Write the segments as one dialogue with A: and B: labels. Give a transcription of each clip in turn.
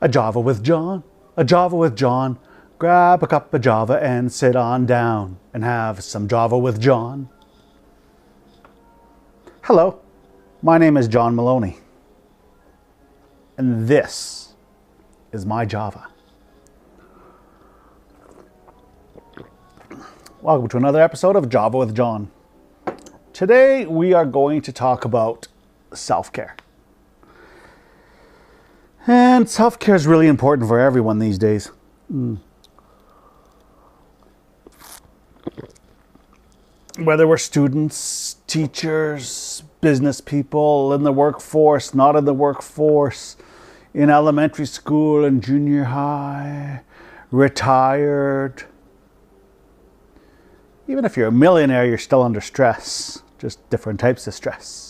A: A Java with John, a Java with John. Grab a cup of Java and sit on down and have some Java with John. Hello, my name is John Maloney, and this is my Java. Welcome to another episode of Java with John. Today we are going to talk about self-care. And self-care is really important for everyone these days. Whether we're students, teachers, business people, in the workforce, not in the workforce, in elementary school and junior high, retired. Even if you're a millionaire, you're still under stress, just different types of stress.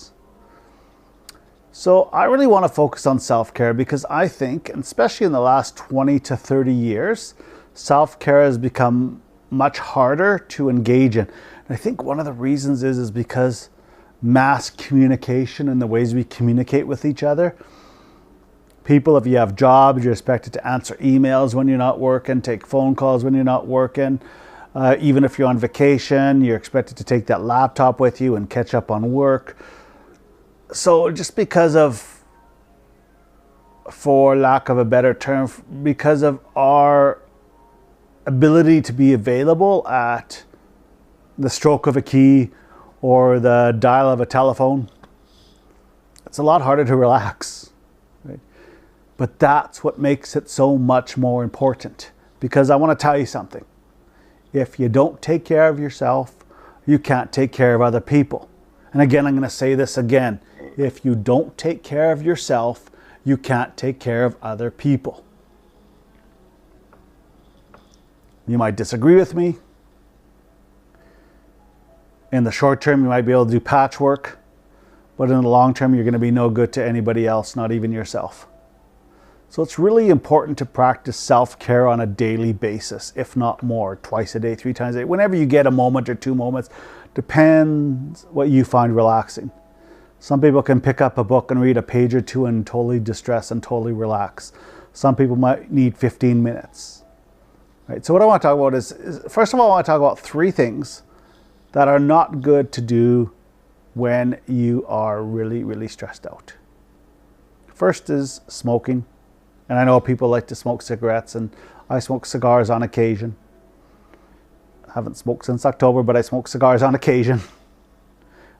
A: So I really want to focus on self-care because I think, and especially in the last 20 to 30 years, self-care has become much harder to engage in. And I think one of the reasons is because mass communication and the ways we communicate with each other. People, if you have jobs, you're expected to answer emails when you're not working, take phone calls when you're not working. Even if you're on vacation, you're expected to take that laptop with you and catch up on work. So just because of, for lack of a better term, because of our ability to be available at the stroke of a key or the dial of a telephone, it's a lot harder to relax, right? But that's what makes it so much more important, because I want to tell you something. If you don't take care of yourself, you can't take care of other people. And again, I'm going to say this again. If you don't take care of yourself, you can't take care of other people. You might disagree with me. In the short term, you might be able to do patchwork, but in the long term, you're going to be no good to anybody else, not even yourself. So it's really important to practice self-care on a daily basis, if not more, twice a day, 3 times a day. Whenever you get a moment or 2 moments, depends what you find relaxing. Some people can pick up a book and read a page or 2 and totally distress and totally relax. Some people might need 15 minutes. Right? So what I want to talk about is first of all, I want to talk about 3 things that are not good to do when you are really, really stressed out. First is smoking. And I know people like to smoke cigarettes, and I smoke cigars on occasion. I haven't smoked since October, but I smoke cigars on occasion.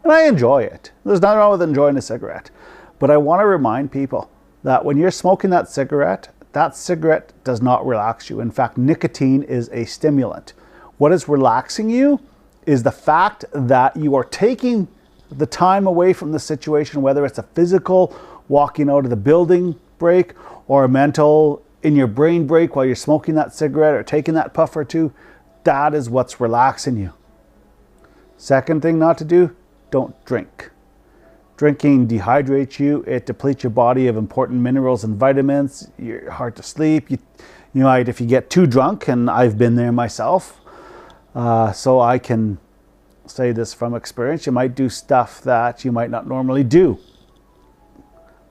A: And I enjoy it. There's nothing wrong with enjoying a cigarette. But I want to remind people that when you're smoking that cigarette does not relax you. In fact, nicotine is a stimulant. What is relaxing you is the fact that you are taking the time away from the situation, whether it's a physical walking out of the building break or a mental in your brain break while you're smoking that cigarette or taking that puff or 2. That is what's relaxing you. Second thing not to do, don't drink. Drinking dehydrates you. It depletes your body of important minerals and vitamins. You're hard to sleep. You might, if you get too drunk, and I've been there myself, so I can say this from experience, you might do stuff that you might not normally do.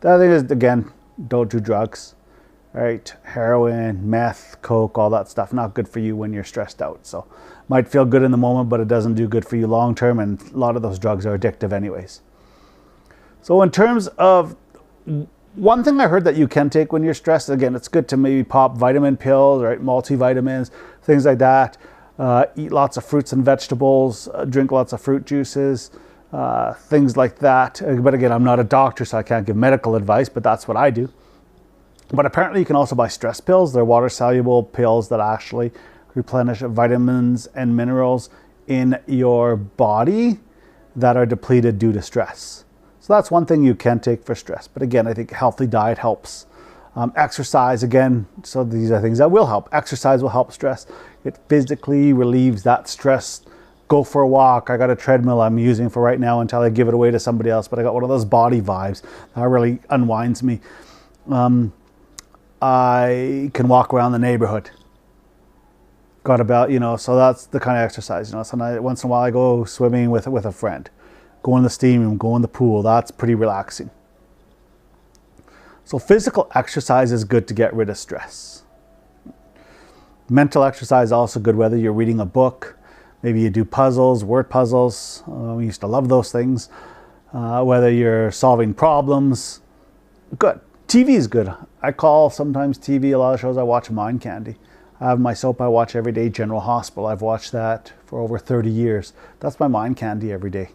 A: The other thing is, again, don't do drugs, right? Heroin, meth, coke, all that stuff, not good for you when you're stressed out. So might feel good in the moment, but it doesn't do good for you long term, and a lot of those drugs are addictive anyways. So in terms of one thing I heard that you can take when you're stressed, again, it's good to maybe pop vitamin pills, right? Multivitamins, things like that. Eat lots of fruits and vegetables, drink lots of fruit juices, things like that. But again, I'm not a doctor, so I can't give medical advice, but that's what I do. But apparently you can also buy stress pills. They're water-soluble pills that actually replenish vitamins and minerals in your body that are depleted due to stress. So that's one thing you can take for stress. But again, I think a healthy diet helps. Exercise, again, so these are things that will help. Exercise will help stress. It physically relieves that stress. Go for a walk. I got a treadmill I'm using for right now until I give it away to somebody else, but I got one of those body vibes that really unwinds me. I can walk around the neighborhood. Got about, so that's the kind of exercise, so once in a while I go swimming with a friend. Go in the steam room, go in the pool. That's pretty relaxing. So physical exercise is good to get rid of stress. Mental exercise is also good, whether you're reading a book, maybe you do puzzles, word puzzles. We used to love those things. Whether you're solving problems, good. TV is good. I call sometimes TV, a lot of shows I watch Mind Candy. I have my soap I watch every day, General Hospital. I've watched that for over 30 years. That's my Mind Candy every day.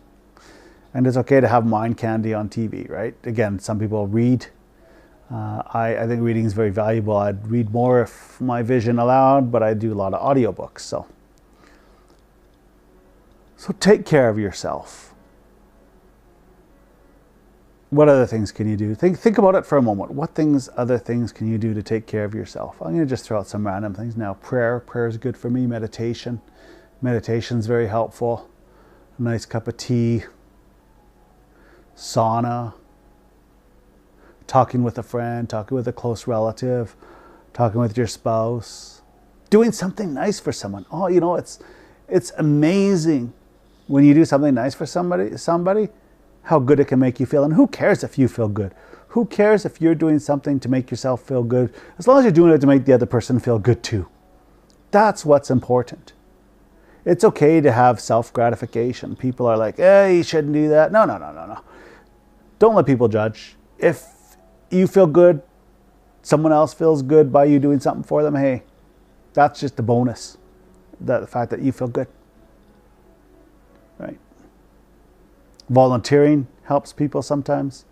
A: And it's okay to have Mind Candy on TV, right? Again, some people read. I think reading is very valuable. I'd read more if my vision allowed, but I do a lot of audiobooks. So take care of yourself. What other things can you do? Think about it for a moment. What other things can you do to take care of yourself? I'm going to just throw out some random things now. Prayer is good for me. Meditation is very helpful. A nice cup of tea. Sauna. Talking with a friend, talking with a close relative, talking with your spouse, doing something nice for someone. Oh, you know, it's amazing when you do something nice for somebody, how good it can make you feel. And who cares if you feel good? Who cares if you're doing something to make yourself feel good? As long as you're doing it to make the other person feel good too. That's what's important. It's okay to have self-gratification. People are like, you shouldn't do that. No. Don't let people judge. If you feel good, someone else feels good by you doing something for them, hey, that's just a bonus. The fact that you feel good. Right? Volunteering helps people sometimes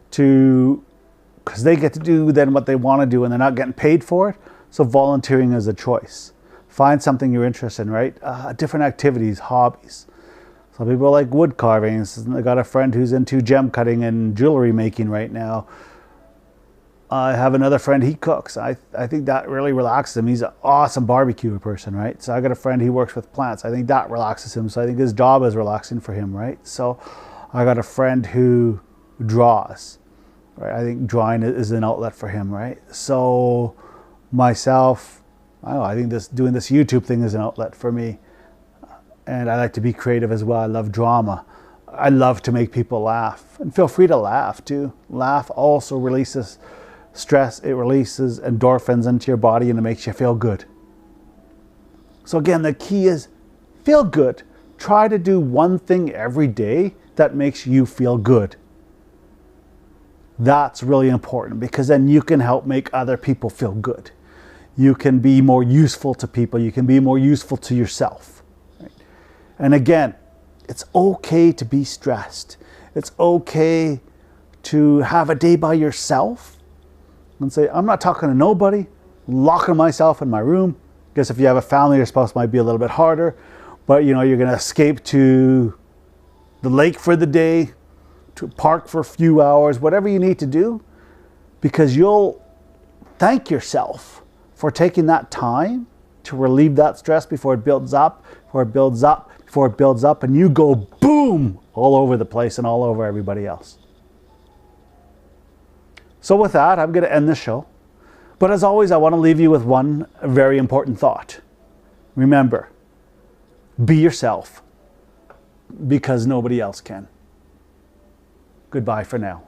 A: because they get to do then what they want to do and they're not getting paid for it. So volunteering is a choice. Find something you're interested in, right? Different activities, hobbies. Some people like wood carvings. I got a friend who's into gem cutting and jewelry making right now. I have another friend, he cooks. I think that really relaxes him. He's an awesome barbecue person, right? So I got a friend, he works with plants. I think that relaxes him. So I think his job is relaxing for him, right? So I got a friend who draws, right? I think drawing is an outlet for him, right? So myself, I don't know, I think doing this YouTube thing is an outlet for me. And I like to be creative as well. I love drama. I love to make people laugh. And feel free to laugh too. Laugh also releases stress. It releases endorphins into your body and it makes you feel good. So again, the key is feel good. Try to do one thing every day that makes you feel good. That's really important because then you can help make other people feel good. You can be more useful to people. You can be more useful to yourself. And again, it's okay to be stressed. It's okay to have a day by yourself and say, I'm not talking to nobody, locking myself in my room. I guess if you have a family, your spouse might be a little bit harder, but you know, you're going to escape to the lake for the day, to a park for a few hours, whatever you need to do, because you'll thank yourself for taking that time to relieve that stress before it builds up, and you go boom all over the place and all over everybody else. So with that, I'm going to end the show. But as always, I want to leave you with one very important thought. Remember, be yourself because nobody else can. Goodbye for now.